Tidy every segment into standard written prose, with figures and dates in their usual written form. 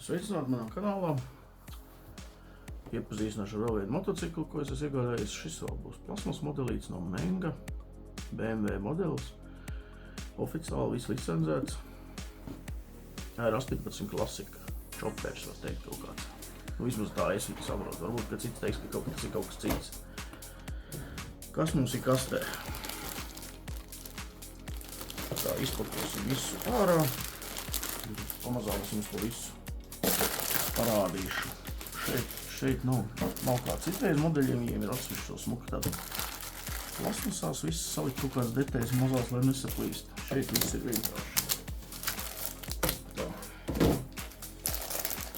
Sveicināti manā kanālā. Iepazīstināšu ar vēl vienu motociklu, ko es esmu iegādājies. Šis vēl būs plasmas modelīts no Menga, BMW modelis. Oficiāli viss licencēts. R18 klasika, čopers var teikt kaut kāds. Vismaz tā es viņu saprotu, varbūt, ka cits teiks, ka tas ir kaut kas cits. Kas mums ir kastē? Tā, izpakosim visu ārā. Pamazām es jums to visu parādīšu. Šeit nav kā citreiz modeļiem, viņiem ir atsevišķi šo smuku tādu plasmasās, viss salikt kaut kādas detaļas mazās, lai nesaplīst. Šeit viss ir vienkārši. Tā.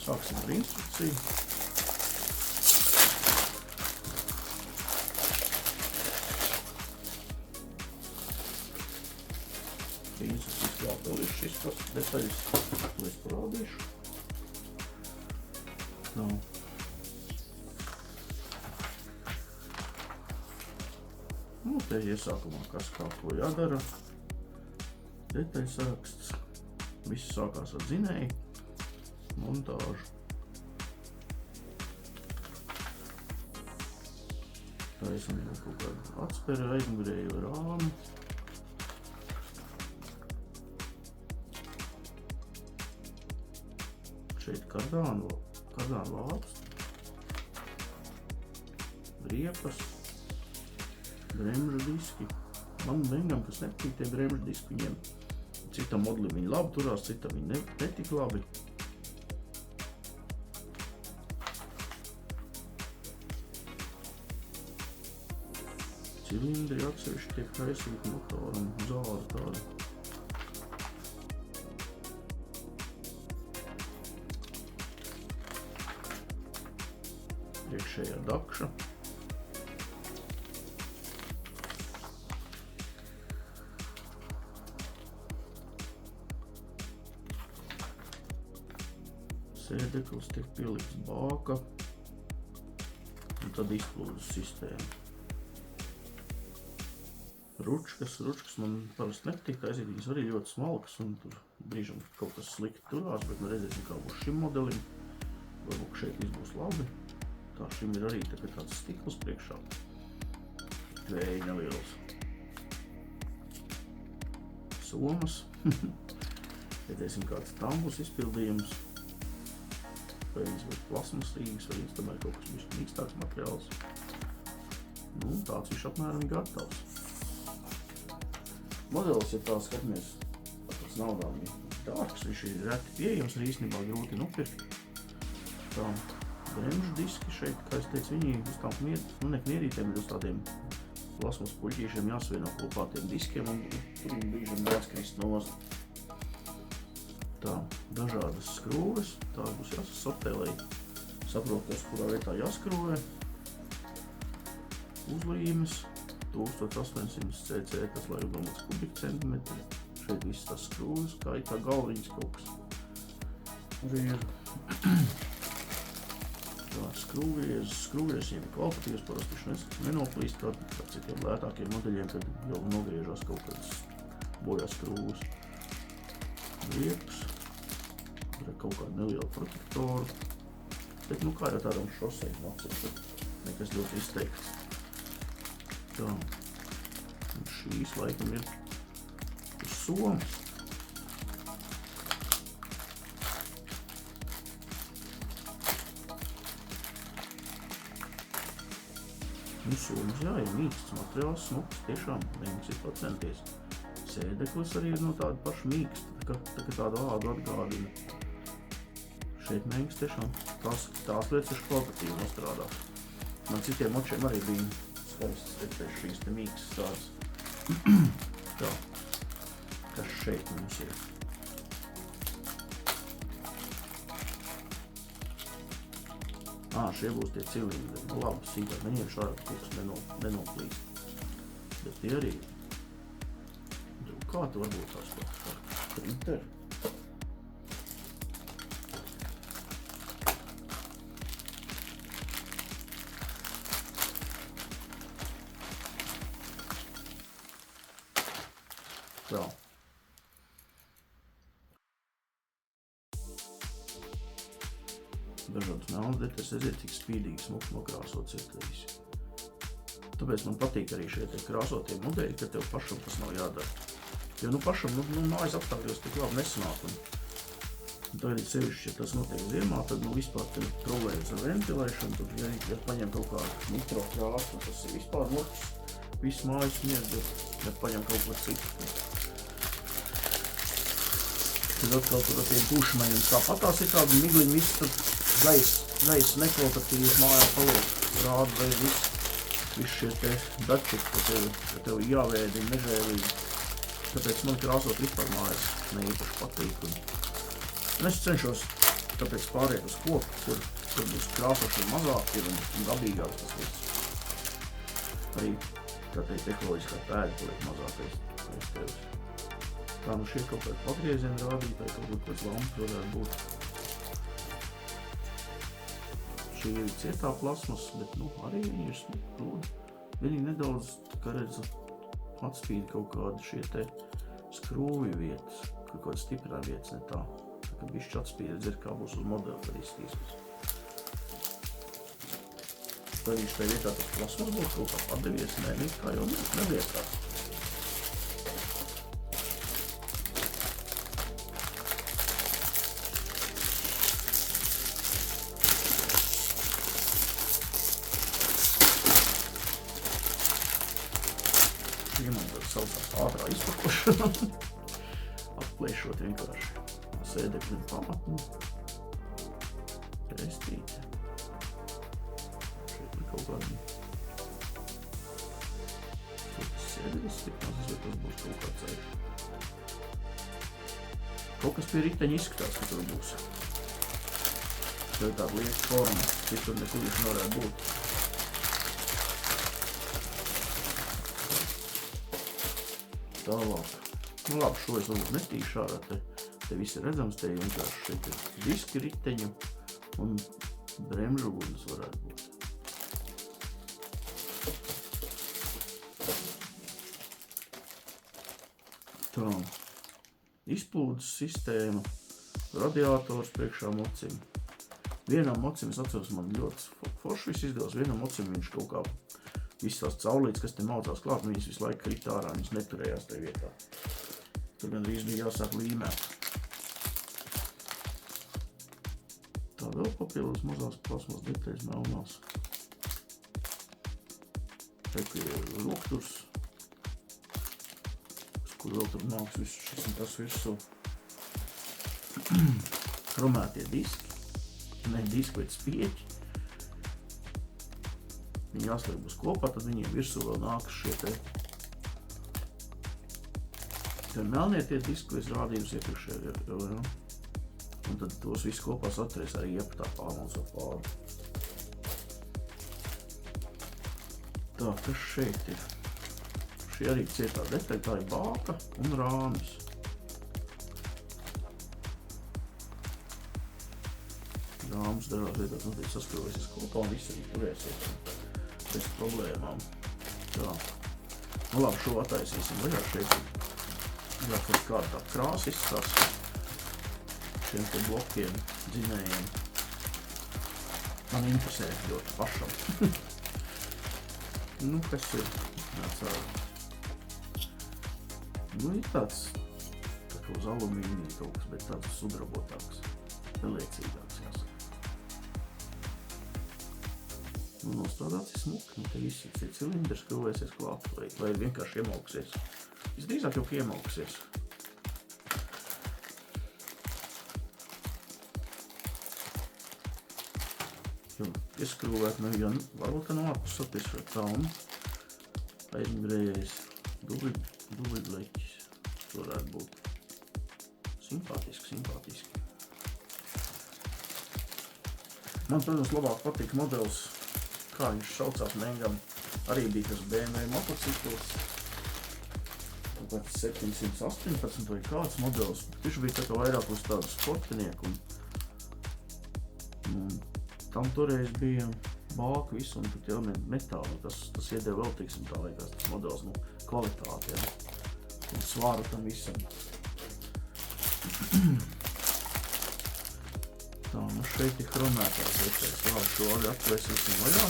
Sāksim ar instrukciju. Instrukcijas vēl ir šis detaļas, ko es parādīšu. Tā. Te iesākumā kas kā ko jādara. Detaļu saraksts. Viss sākās ar dzinēju. Montāžu. Taisam jau kaut kādu atsperi aizmugurējo rāmu. Šeit kardānu vāps. Riepas. Bremžu diski. Man Mengam, kas nepatīk tie bremžu diski, viņiem citam modelim viņi labi turās, citam viņi netik labi. Cilindri atsevišķi tiek taisīti motoram, zāri tādi. Priekšējā dakša. Sēdeklis tiek pielikts bāka un tad izplūdes sistēma. Ručkas man parasti nepatīk taisīt, viņas arī ļoti smalkas un tur brīžam kaut kas slikti turās, bet redzēsim, kā būs šim modelim. Varbūt šeit viss būs labi. Tā šim ir arī tāds stikls priekšā. Vēja nelielas. Somas. Redzēsim, kāds tam būs izpildījums. Vai viņas būs plasmasīgas, vai viņas tomēr kaut kas bišķi mīkstāks materiāls. Nu, tāds viņš apmēram ir gatavs. Modelis, ja tā skatāmies, pēc naudām ir dārgs, viņš ir reti pieejams, arī īstenībā grūti nopirkt. Tā, bremžu diski šeit, kā es teicu, viņi uz tām nekmierītiem ir uz tādiem plasmas puļķīšiem jāsavieno kopā tiem diskiem un tur viņi brīžam jāskrist nost. Tā, dažādas skrūves, tās būs jāsasortē, lai saprotos, kurā vietā jāskrūvē. Uzlīmes, 1800 cc, tas lai ilgumats kubikcentimetri. Šeit viss tās skrūves, kā galviņas kaut kas. Arī ir tā, skrūvies viņiem ir kvalitatīvas, parasti viņš nenoplīst, kā citiem lētākiem modeļiem, kad jau nogriežās kaut kādas bojās skrūves. Riepas, kaut kādu nelielu protektoru, bet kā jau tādam šoseiam atcīt, nekas ļoti izteikts. Tā, un šīs laikam ir uz somas. Somas, jā, ir mīksts materiāls, smuks, tiešām Mengs ir pacenties. Sēdeklis arī ir no tāda paša mīksta, tā kā tādu ādu atgādina. Šeit Mengs tiešām tās lietas ir kvalitatīvi nostrādāt. Man citiem močiem arī bija skaists redzēt šīs te mīkstas tādas. Tā, kas šeit mums ir. Šie būs tie cilindri. Nu labi, sīkāk neņemšu ārā, kaut kas nenoplīst. Bet tie arī kā tu varbūt tās par printeru? Tā. dažādas melnas detaļas, redziet, cik spīdīgi smuki nokrāsots ir te visi. Tāpēc man patīk arī šie tie krāsotie modeļi, ka tev pašam tas nav jādara. Jo pašam, mājas apstākļos tik labi nesanāk. Un tagad sevišķi, ja tas notiek ziemā, tad vispār tev problēmas ar ventilēšanu, tad ja paņem kaut kādu mikrokrāsu, tas ir vispār motis, viss mājas sniedz, ja paņem kaut ko citu. Tad atkal tur ar tiem pušmaņiem tāpatās ir tādi migliņi, viss tur gaiss nekvalitatīvas mājā paliek, rāda vai viss šie te dati, ka tev jāvēdina nežēlīgi. Tāpēc man krāsot vispār mājas neīpaši patīk. Un es cenšos tāpēc pāriet uz koku, kur būs krāsošana mazāk ir un dabīgāk tas viss. Arī tā teikt ekoloģiskā pēda paliek mazākais tevis. Tā šie kaut kādi pagriezieni rādītāji, kaut kāds lampas varētu būt. Šī ir cietā plasmas, bet arī viņi ir smuki. Viņi nedaudz, kā redzu, atspīd kaut kādi šie te skrūvju vietas, kaut kādi stiprā vietas, ne tā. Tā kā bišķi atspīd, redzēt, kā būs uz modeli, kad iztīskas. Tad viņš tajā vietā tas plasmas būs kaut kā padevies, kā jau neliekās. Saucās ātrā izpakošana, atplēšot vienkārši sēdekļu pamatni, restīte. Šeit ir kaut kādi sēdelis stiprās, vai tas būs kaut kāds Kaut kas pie riteņa izskatās, ka tur būs. Tā ir tāda lieta forma, citur nekur viņš nevarētu būt. Tālāk. Labi, šo es varbūt netīšu ārā, te viss ir redzams, te vienkārši šeit ir diski riteņu un bremžu guļas varētu būt. Tā. Izplūdes sistēma, radiators priekšā mocim. Vienam mocim, es atceros, man ļoti forši viss izdevās, vienam mocim viņš kaut kā visas tās caurlītes, kas te maucās klāt, viņas visu laiku krita ārā, viņas neturējās tajā vietā. Tur gandrīz bija jāsāk līmēt. Tā vēl papildus mazās plasmas detaļas melnās. Šeit ir rokturs, kur vēl tur nāks viss šis un tas virsū. Kromētie diski, ne diski, bet spieķi. Viņi jāsliek būs kopā, tad viņiem virsū vēl nākas šie te melnie tie diski, ko es rādījums iepriekšējā jau, ja? Un tad tos visu kopā saturēs arī iepatā pārmācot pāri. Tā, kas šeit ir? Šī arī cietā detaļa, tā ir bāka un rāmis. Rāmis dažās vietās notiek saskrūvēsies kopā un viss arī turēsies bez problēmām. Tā. Nu labi, šo attaisīsim vaļā šeit. Jā, kaut kāda tā krāsa izskatās šiem te blokiem, dzinējiem. Man interesē ļoti pašam. Nu, kas ir? Nu, ir tāds tā kā uz alumīnija kaut kas, bet tāds sudrabotāks, liecīgāks jāsaka. Nu, nostrādāts ir smuki, te visi cilindri skrūvēsies klāt, lai vienkārši iemauksies. Visdrīzāk jau iemauksies. Jo ieskrūvēt, ja varbūt, ka no ārpus satisvēt tā un aizmigrējais dubļleķis. Tas varētu būt simpātiski. Man, protams, labāk patīk modelis, kā viņš saucās Mengam. Arī bija tas BMW motocikls. Kaut kāds 718 vai kāds modelis. Viņš bija tā kā vairāk uz tādu sportinieku. Un tam toreiz bija bāka visu un pat jau metāli. Tas iedeva vēl, teiksim, tā liekas, tas modelis, kvalitāti, ja. Un svāru tam visam. Tā, Tā, nu šeit ir chromētās detaļas. Vēl šo arī atvēsīsim vaļā.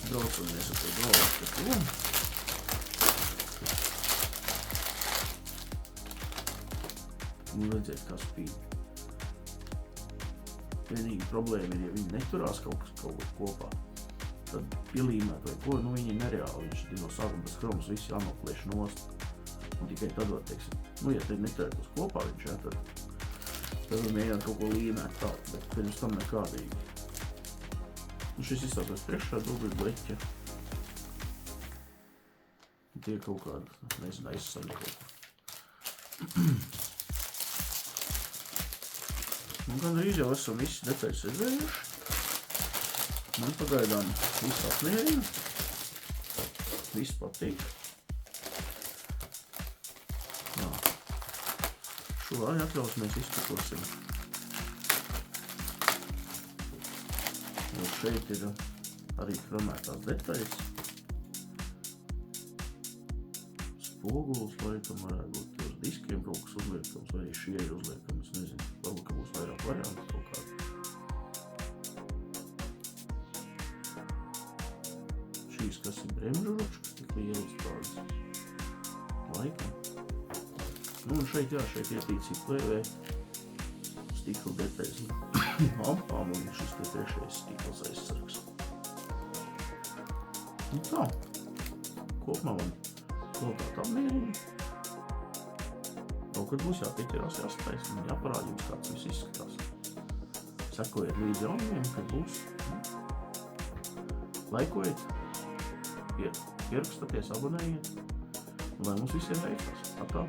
Braucamies ar to galvā pie tom. Un redzēt, kā spīd. Vienīgi problēma ir, ja viņi neturās kaut kopā, tad pielīmēt vai ko, nu viņi ir nereāli. Viņš ir no sākuma tas chroms viss jānoplieš nost. Un tikai tad var, teiksim, nu ja te neturētos kopā viņš, jā, tad var mēģināt kaut ko līmēt tā, bet pirms tam nekādīgi. Un šis izstāsies priekšā dubļu bleķa. Tie kaut kādi, nezinu, aizsaļi kaut ko. Nu, gan arī jau esam visi detaļas redzējuši. Man pagaidām viss apmierina. Viss patīk. Jā. Šo arī atļausimies iztukosim. Jo šeit ir arī chromētās detaļas. Spogulis, laikam varētu būt uz diskiem kaut kas uzliekams, vai arī šie ir uzliekams, nezinu, varbūt, ka būs vairāk varianti kaut kādi. Šīs, kas ir bremžu ručkas, tik lielas tādas. Laikam. Nu, un šeit, jā, šeit ietīcīgi plēvē stikla detaļas lampām un šis te priekšējais stikls aizsargs. Nu tā, kopumā man kvalitāte apmierina. Kaut kad būs jāpieķerās, jāspējas un jāparāda jums, kāds viss izskatās. Sekojiet līdz jaunajiem, kad būs. Laikojiet, pierakstaties, abonējiet, un lai mums visiem veicas. Tā.